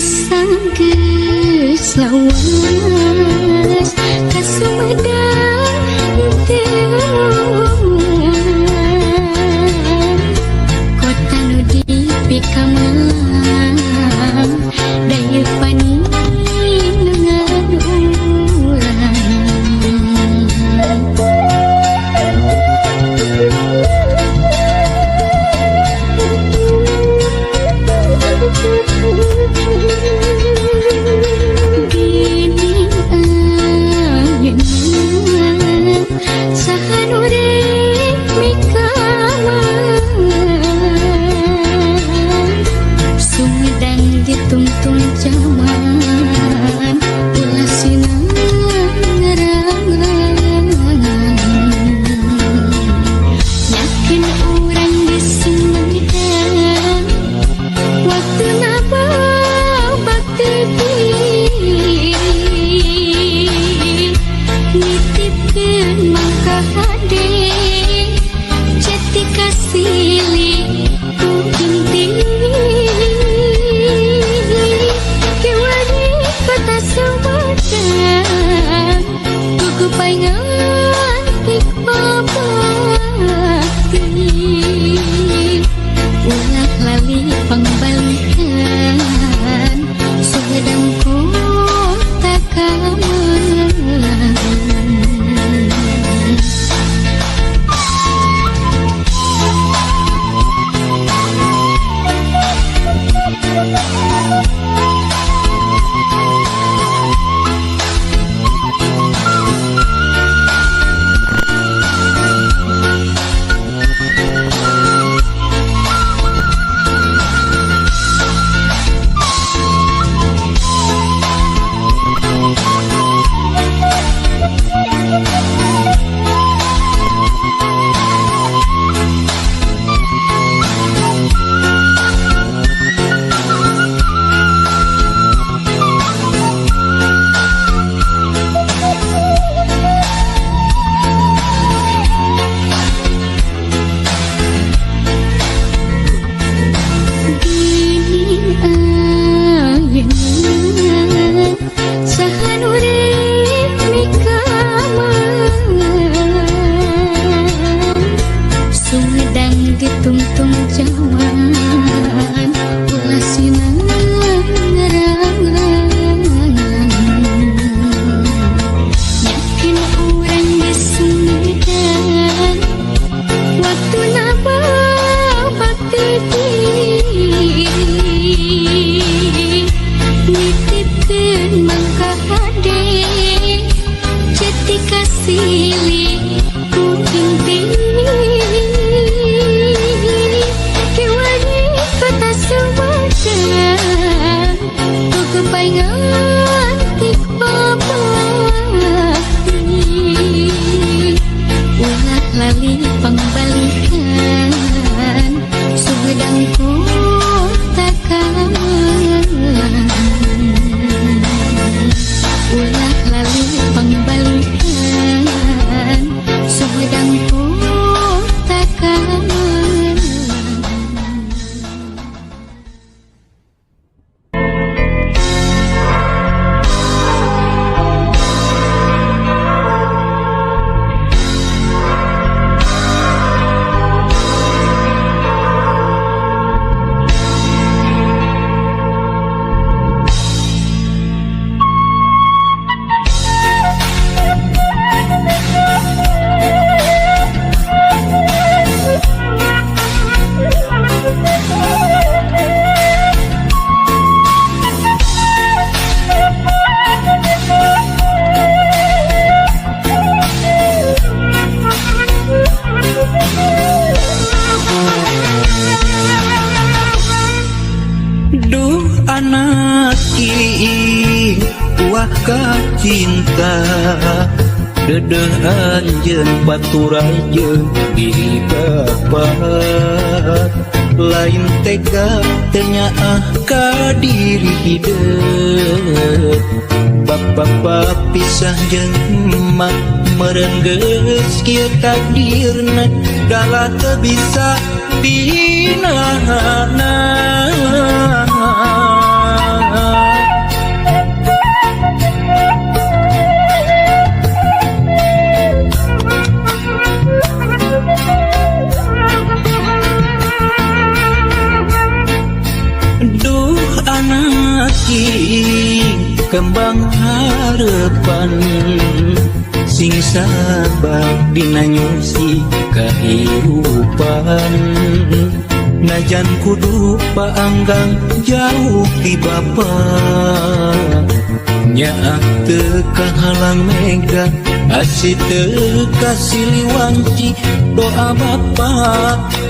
sanggeus lawas ka Sumedang teu kota nu dipikamang daya pani nengan urang. Tungtung zaman ulah sinang ngarang-rangan yakin urang di Sumedang waktu napa bakti nitipkeun mangka hade jati kasili ku inti kota Sumedang kuku paingan iqbal bakti ulah lali pangbalikan Sumedang kota kamelang. Tungtung zaman ulah sinang ngarang-rangan yakin urang di Sumedang waktu napa bakti nitipkeun mangka hade jati kasili ku inti kota Sumedang kuku paingan iqbal bakti ulah lali pangbalikan Sumedang kota kamelang ulah lali pangbalikan Sumedang kota kamelang. Cinta dedeh anjeun baturan jeung diri bapak lain tega tenyaah ka diri hideung bapak pisah jeung emak meureun geus kieu takdirna dalah teu bisa dinahan. kembang harapan sing sabar dina nyusi kehidupan najan kudu paanggang jauh ti bapa nyaah teu kahalang mega asih teu kasiliwanci doa bapa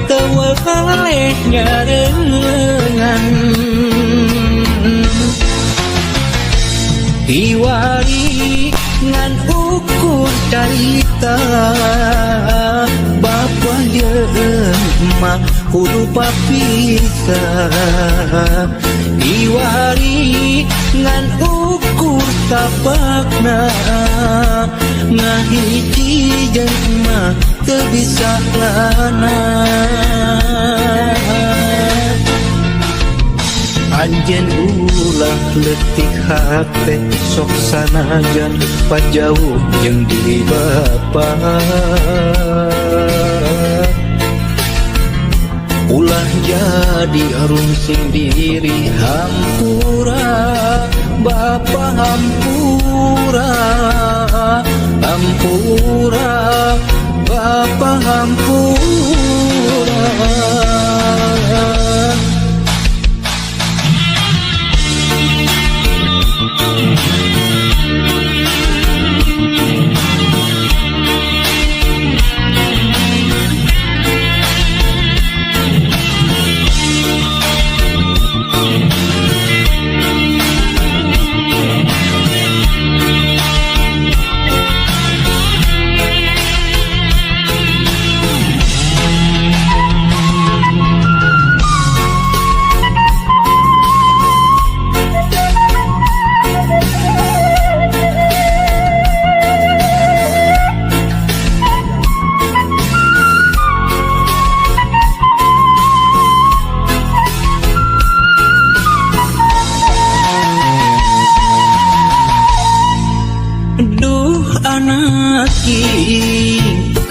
teu waleh nyarengan diwari ngan ukur carita bapa jeung emak kudu papisah diwari ngan ukur tapakna ngahiji jeung emak teu bisa lana anjeun ulah leutik hate sok sanajan pajauh jeung diri bapa ulah jadi arungsing diri hampura bapa hampura hampura bapa hampura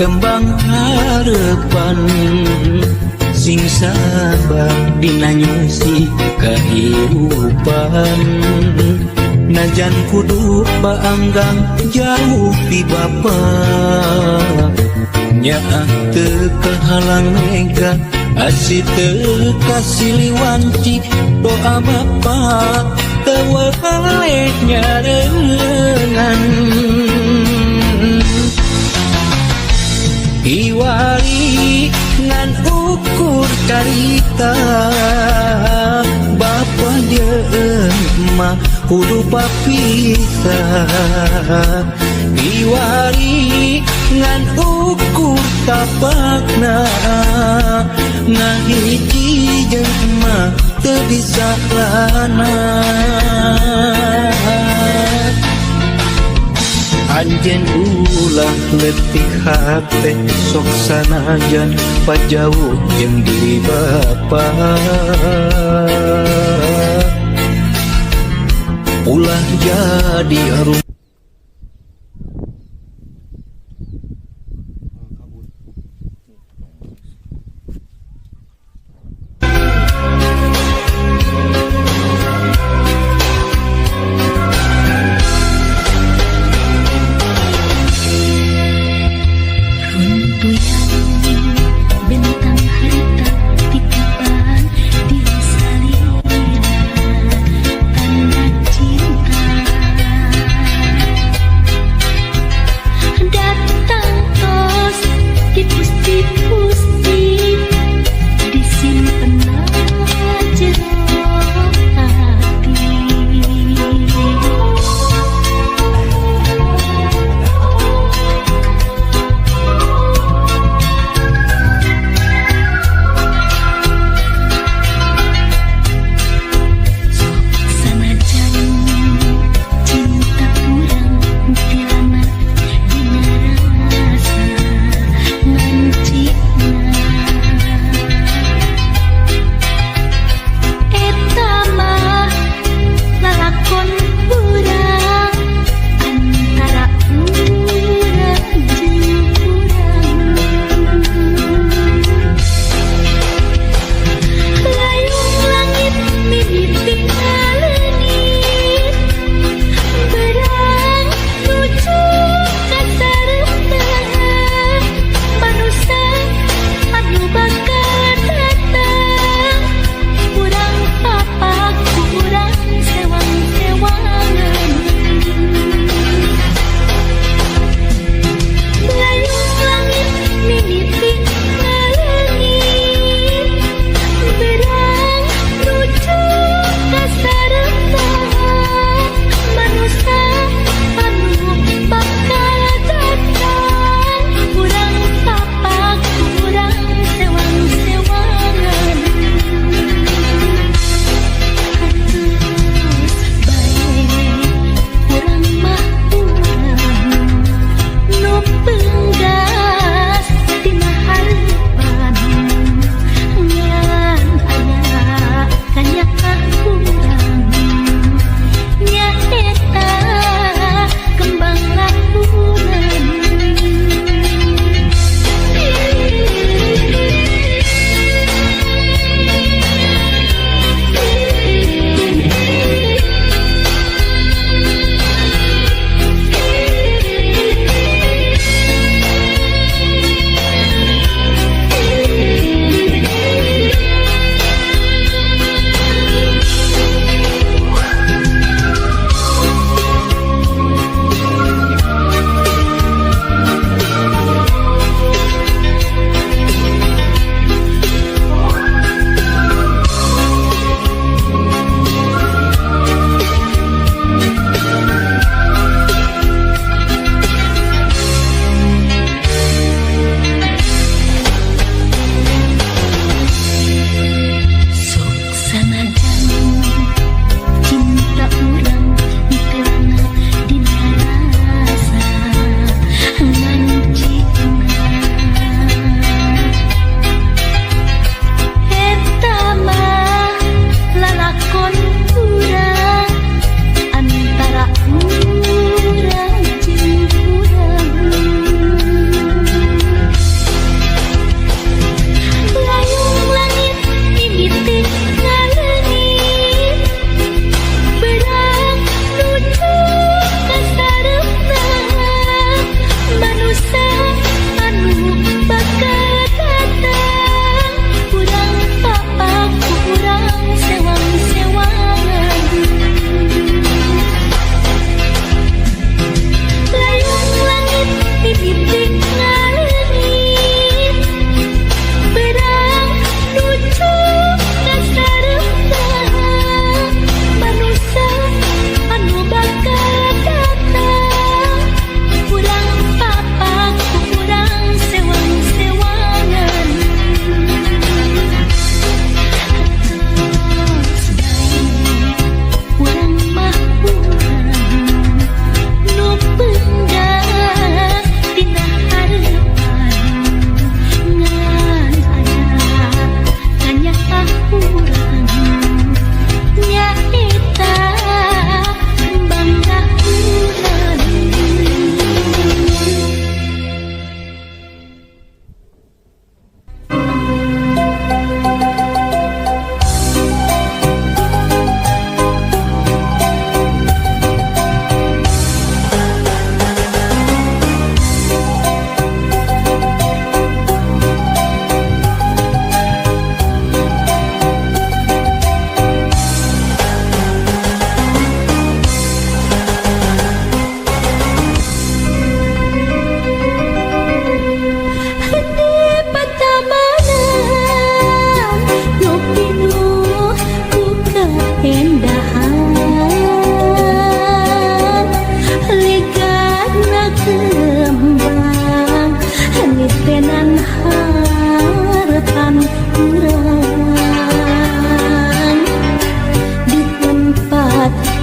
kembang harapan sing sabar dina nyusi kehidupan najan kudu paanggang jauh ti bapa nyaah teu kahalang mega asih teu kasiliwanci doa bapa teu waleh nyarengan diwari ngan ukur carita bapa jeung emak kudu papisah diwari ngan ukur tapakna ngahiji jeung emak teu bisa lana anjeun ulah leutik hate sok sanajan pajauh jeung diri bapa ulah jadi arum bentang harta titipan di salira tanda cinta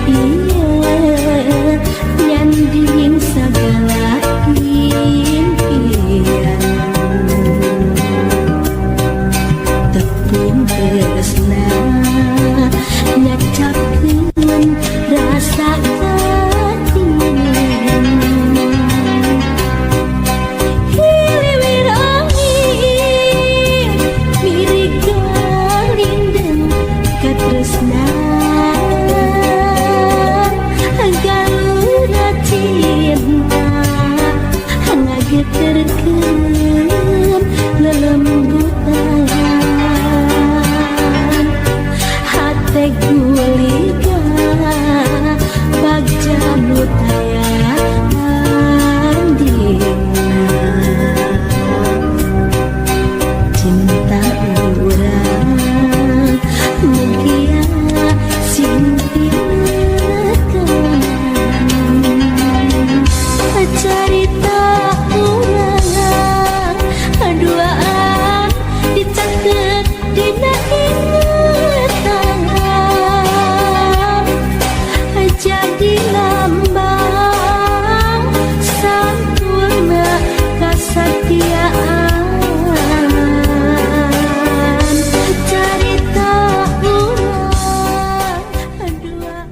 iya nyanding segala impian tepung tresna nyacapkeun rasa katian hiliwir angin mirip galindeng katresnan galuna cinta ngageterkeun lelembutan hate guliga bagja nu tayang dina cinta urang mugia simpineun carita urang duaan dicakeut dina ingatan jadi lambang sampurna kasatiaan carita urang duaan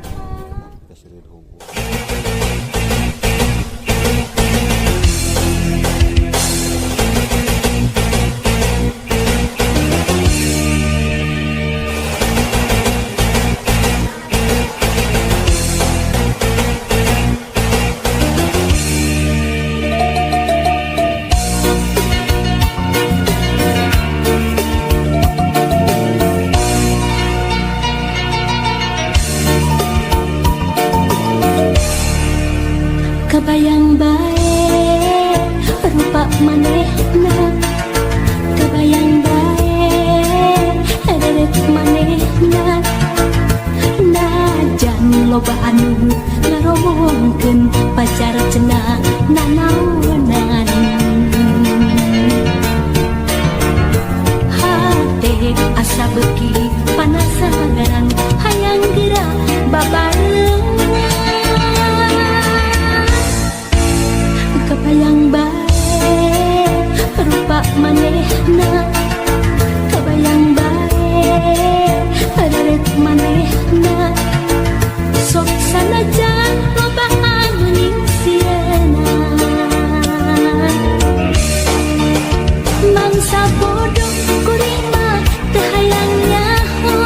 kabayang bae rupa manehna kabayang bae deret manehna najan loba anu ngaromongkeun pacar cenah nanaonan hate asa beuki panasaran hayang geura babarengan kabayang bae rupa manehna kabayang bae deret manehna sok sanajan loba anu ningsieuna mangsa bodoh kuring mah teu hayang nyaho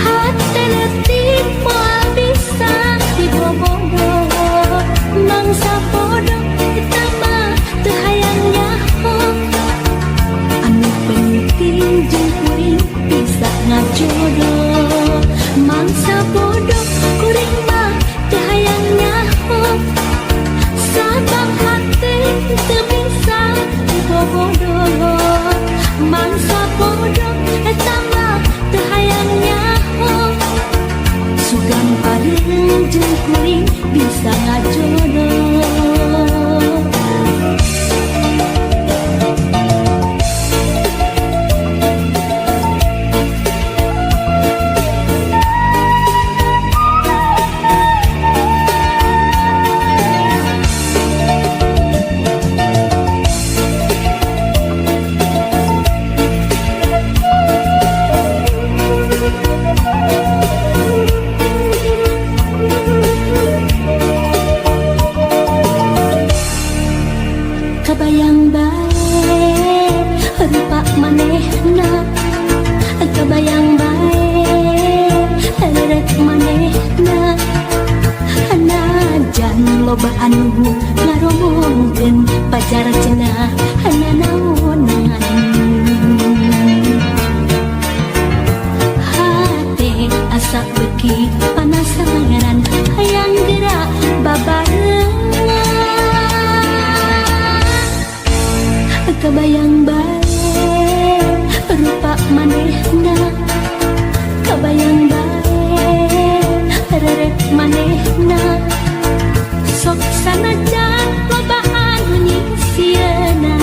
hate leutik moal bisa dibobogoh mangsa bodoh kita mah teu hayang nyaho anu penting jeung kuring bisa ngajodoh mangsa bodoh kuring mah teu hayang nyaho sabab hate teu bisa dibobogoh mangsa bodoh eta mah teu hayang nyaho sugan pareung jeung kuring bisa ngajodoh kabayang bae rupa manehna kabayang bae deret manehna najan loba anu ngaromongkeun pacar cenah nanaonan hate asa beuki panasaran hayang geura babarengan kabayang bae rupa manehna kabayang bae deret manehna sok sanajan loba anu nyisieuna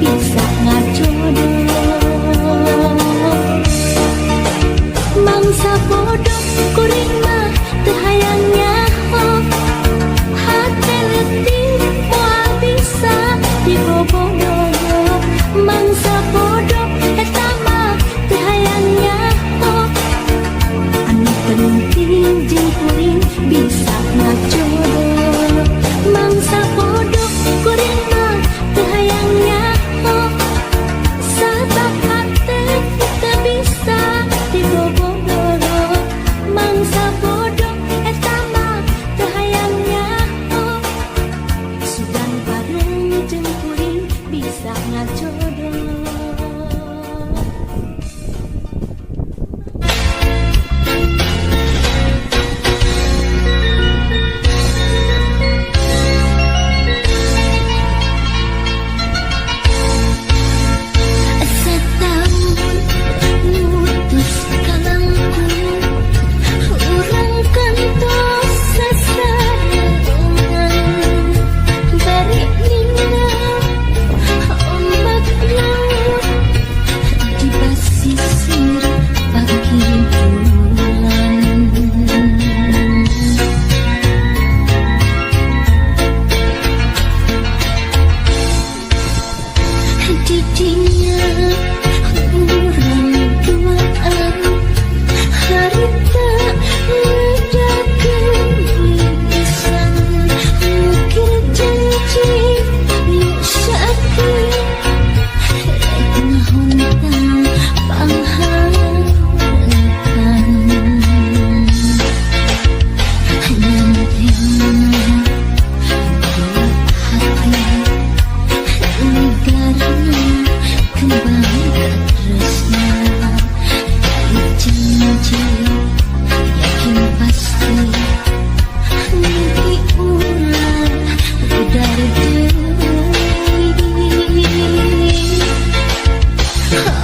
bisa ngajodoh. Mangsa bodoh kuring mah teu hayang nyaho, hate leutik moal bisa dibobogoh. Mangsa bodoh eta mah teu hayang nyaho, anu penting jeung kuring bisa ngajodoh. Mangsa bodoh kuring mah teu hayang nyaho, sabab hate teu bisa dibobogoh. Mangsa bodoh eta mah teu hayang nyaho, sugan bareng jeung kuring bisa ngajodoh. Setahun mutus kalangku, urang kantos sasarangan, bari ninggal ombak laut di basisir pagi bulan. Didinya urang duaan, harita ledakeun lisan, ngukir janji nu sakeun, rek ngahontang panghareupan. Nyantena buat hati negaranya kembang tresna, balik janji yakin pasti mimpi urang pudar deui.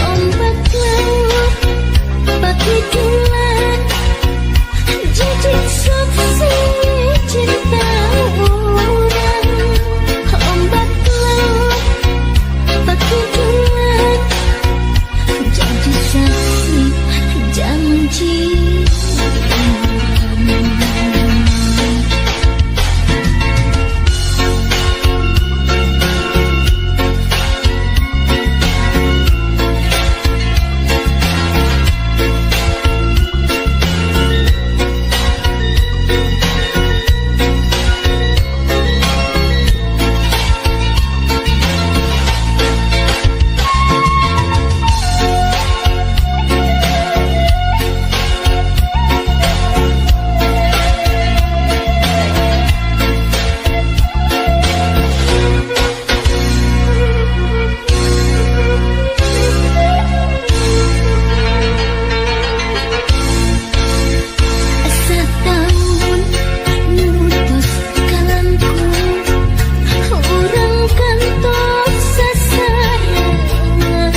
Ombak laut bagi dulan, jijik saksi cinta urang. Ombak laut bagi dulan, jadi saksi janji urang. Setahun mutus kalangku, urang kantos sasarangan,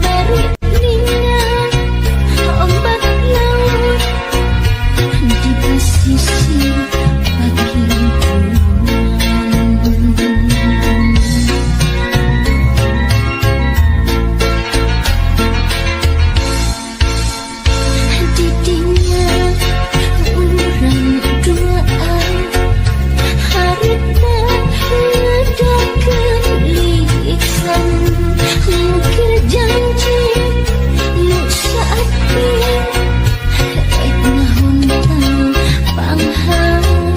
bari ninggal ombak laut di basisir pagi bulan. Didinya urang duaan, harita ledakeun lisan, ngukir janji nu sakeun, rek ngahontang panghareupan.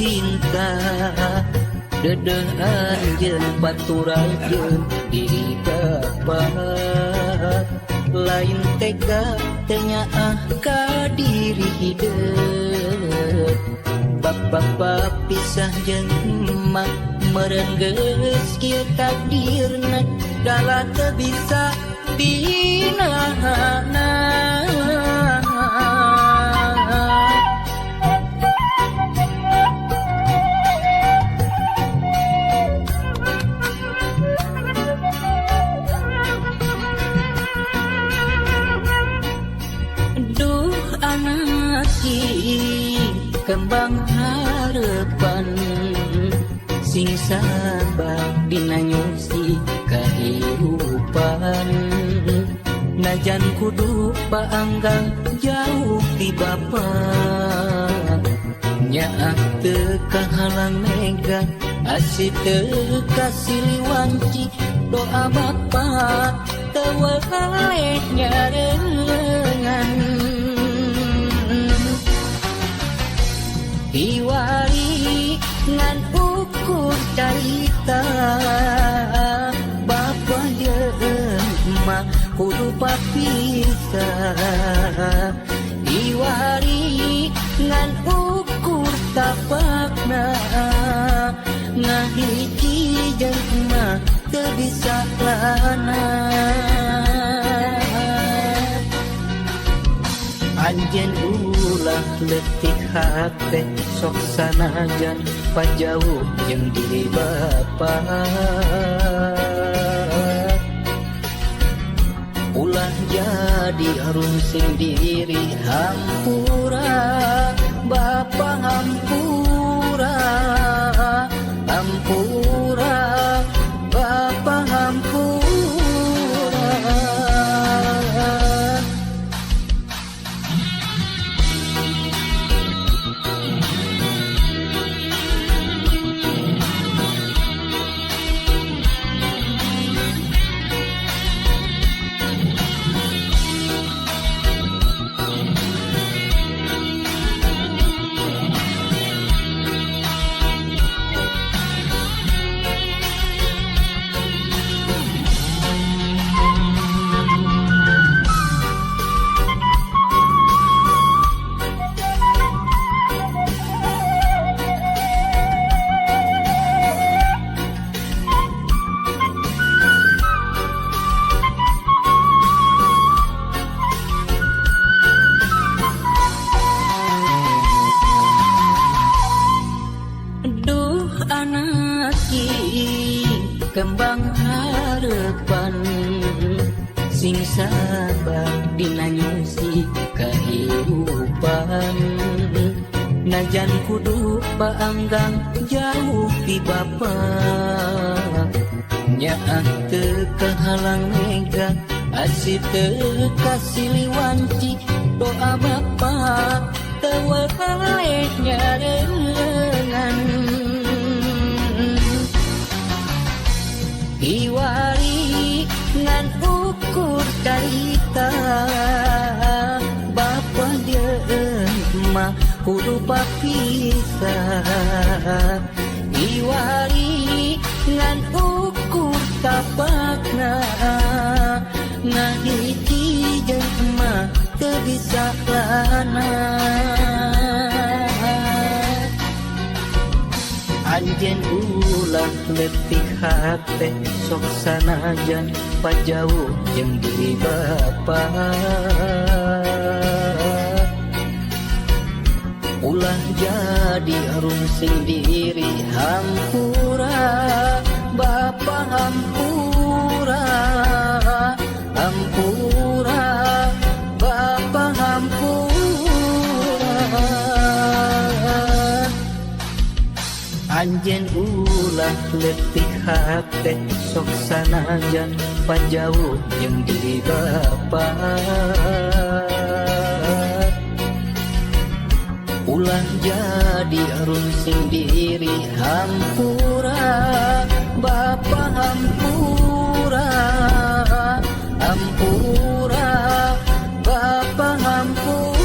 cinta dedehan jeung paturajeun diri bapak lain tega tenyaah ka diri hideuk bapak pisah jeung emak meureun geus kieu takdirna dala teu bisa dinahanna. Duh anak kembang harapan sing sabar dina nyusi kahirupan najan kudu paanggang jauh di bapa nyaah teu kahalang mega asih teu kasiliwanci doa bapa teu wae nyarengan hiwari ngan ukur carita bapa jeung emak kudu papisah hiwari ngan ukur tapakna ngahiji jeung emak teu bisa lana anjeun ulah leutik hate sok sanajan pajauh jeung diri bapa ulah jadi harum sing diri hampura bapa hampura hampura bapa hampura. Kembang harapan sing sabar dina nyusi kahirupan najan kudu paanggang jauh ti bapa nyaah teu kahalang mega asih teu kasiliwanci doa bapa teu wae nyarengan hiwari ngan ukur carita bapa jeung emak kudu papisah hiwari ngan ukur tapakna ngahiji jeung emak teu bisa lana anjeun ulah leutik hate sok sanajan pajauh jeung diri bapa ulah jadi harum sing diri hampura bapa hampura hampura bapa hampura anjeun ulah leutik hate sok sanajan pajauh jeung diri bapa ulah jadi harum sing diri hampura bapa hampura hampura bapa hampura.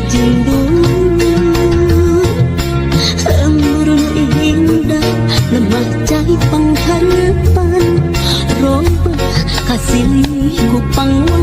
jemur embun indah lemah cai pengharapan rombah kasihku pangwana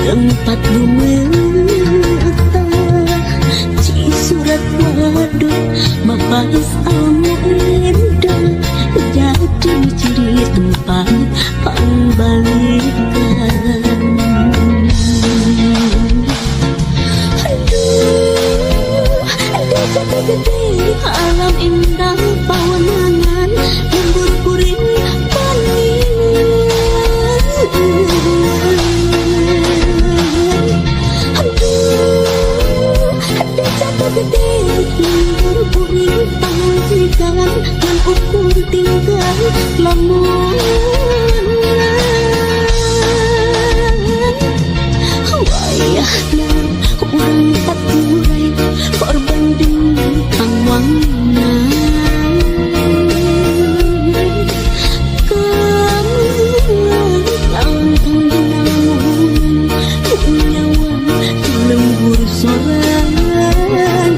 tempat lumetah ci surat waduk mapais al-mu'indah jadi ciri tempat pangbalikan. Desa gede alam indah pawanangan lembur kuring gede lembur kuring pangsikan dan ukur tinggal lamun wayahna urang paturai korban bintang wanna kamu langkang namun nyawa lembur sorangan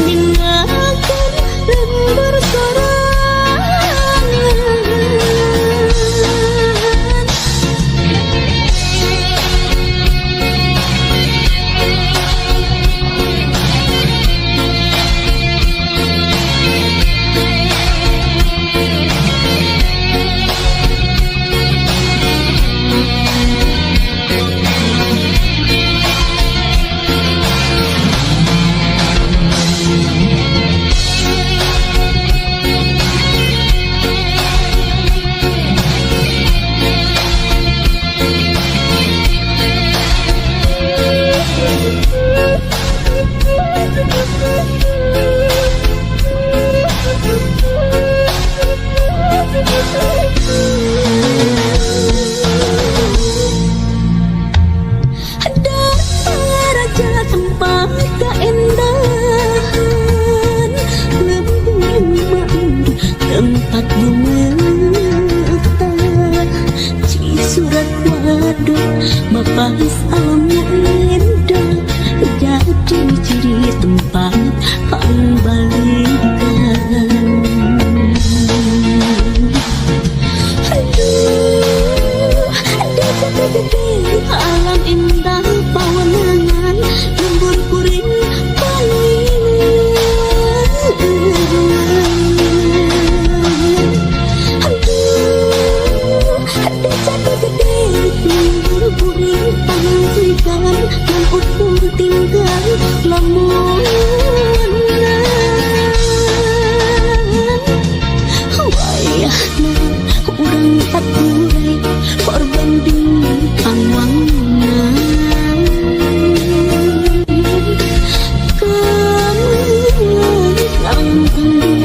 ningakan lembur sorangan. Tempat keindahan lembur tempat lumetah ci surat waduk mapais al-mu'indah jadi ciri tempat pangbalikan. Desa gede alam indah pawanangan lembur kuring desa gede lembur kuring pangsikan dan ukur tinggal lamun wayahna urang paturai korban bintang wanna kamu langkang